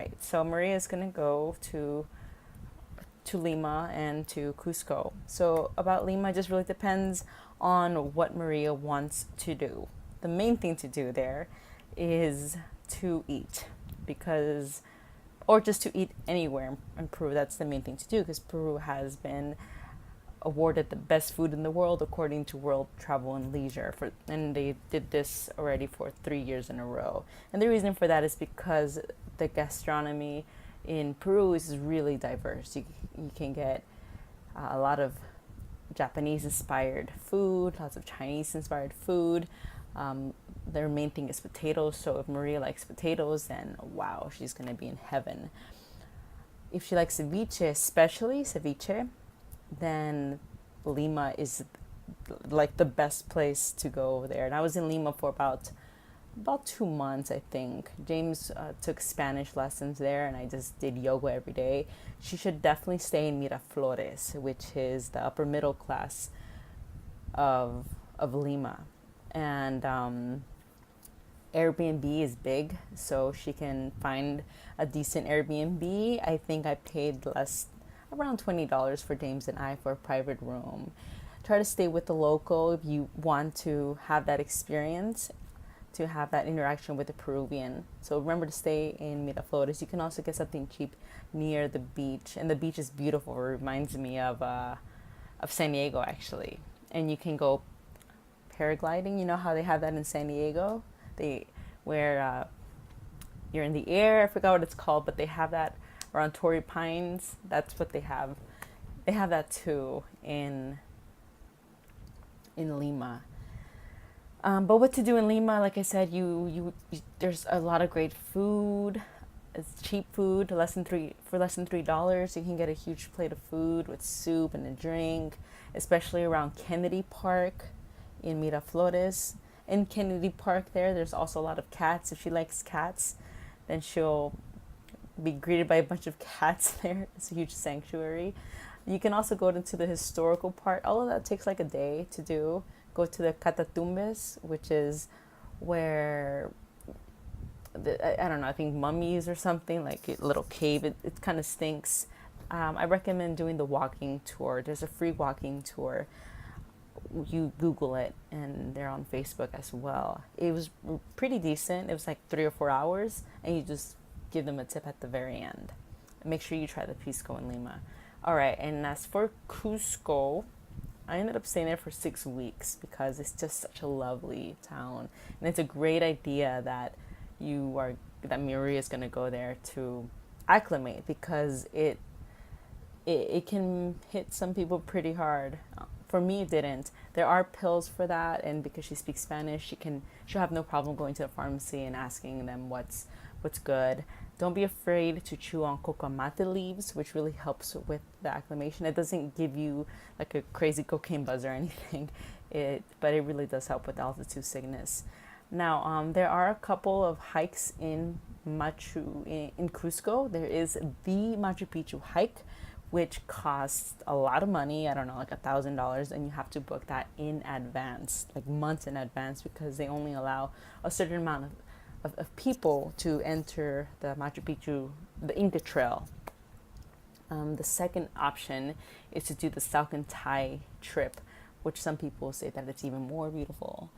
right, so Maria is gonna go to Lima and to Cusco. So about Lima, it just really depends on what Maria wants to do. The main thing to do there is to eat, because or just to eat anywhere in Peru. That's the main thing to do, because Peru has been awarded the best food in the world according to World Travel and Leisure and they did this already for 3 years in a row. And the reason for that is because the gastronomy in Peru is really diverse. You can get a lot of Japanese inspired food, lots of Chinese inspired food. Their main thing is potatoes, so if Maria likes potatoes, then wow, she's gonna be in heaven. If she likes ceviche, especially ceviche, then Lima is like the best place to go over there. And I was in Lima for about 2 months, I think. James took Spanish lessons there, and I just did yoga every day. She should definitely stay in Miraflores, which is the upper middle class of Lima. And Airbnb is big, so she can find a decent Airbnb. I think I paid less, around $20 for James and I for a private room. Try to stay with the local if you want to have that experience, to have that interaction with the Peruvian. So remember to stay in Miraflores. You can also get something cheap near the beach, and the beach is beautiful. It reminds me of San Diego actually, and you can go paragliding. You know how they have that in San Diego, they where you're in the air. I forgot what it's called, but they have that around Torrey Pines. That's what they have. They have that too in Lima. But what to do in Lima? Like I said, you there's a lot of great food. It's cheap food, for less than $3. You can get a huge plate of food with soup and a drink, especially around Kennedy Park in Miraflores. In Kennedy Park, there's also a lot of cats. If she likes cats, then she'll be greeted by a bunch of cats there. It's a huge sanctuary. You can also go into the historical part. All of that takes like a day to do. Go to the Catatumbes, which is where I don't know, I think mummies or something, like a little cave. It kind of stinks. I recommend doing the walking tour. There's a free walking tour. You Google it, and they're on Facebook as well. It was pretty decent. It was like 3 or 4 hours, and you just give them a tip at the very end. Make sure you try the pisco in Lima. All right, and as for Cusco, I ended up staying there for 6 weeks because it's just such a lovely town, and it's a great idea that Maria is going to go there to acclimate, because it can hit some people pretty hard. For me, it didn't. There are pills for that, and because she speaks Spanish, she'll have no problem going to the pharmacy and asking them what's good. Don't be afraid to chew on coca mate leaves, which really helps with the acclimation. It doesn't give you like a crazy cocaine buzz or anything, but it really does help with altitude sickness. Now, there are a couple of hikes in Cusco. There is the Machu Picchu hike, which costs a lot of money. I don't know, like $1,000, and you have to book that in advance, like months in advance, because they only allow a certain amount of people to enter the Machu Picchu, the Inca Trail. The second option is to do the Salcantay trip, which some people say that it's even more beautiful.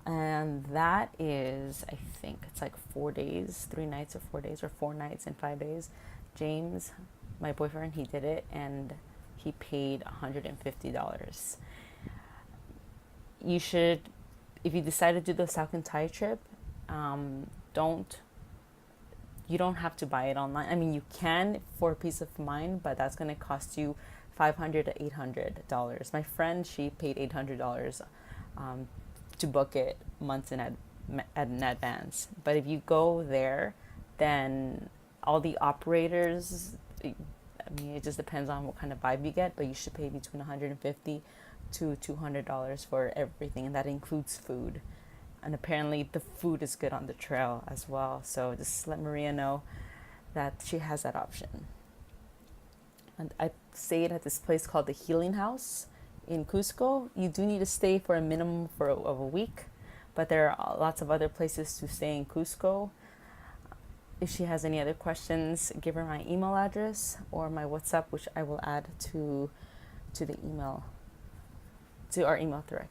And that is, I think it's like 4 days, 3 nights or 4 days, or 4 nights and 5 days. James, my boyfriend, he did it, and he paid $150. You should, if you decide to do the Salcantay trip, you don't have to buy it online. I mean, you can for peace of mind, but that's going to cost you $500 to $800. My friend, she paid $800 to book it months in advance. But if you go there, then all the operators, I mean, it just depends on what kind of vibe you get, but you should pay between $150 to $200 for everything, and that includes food. And apparently the food is good on the trail as well. So just let Maria know that she has that option. And I stayed at this place called the Healing House in Cusco. You do need to stay for a minimum of a week, but there are lots of other places to stay in Cusco. if she has any other questions, give her my email address or my WhatsApp, which I will add to the email, to our email thread.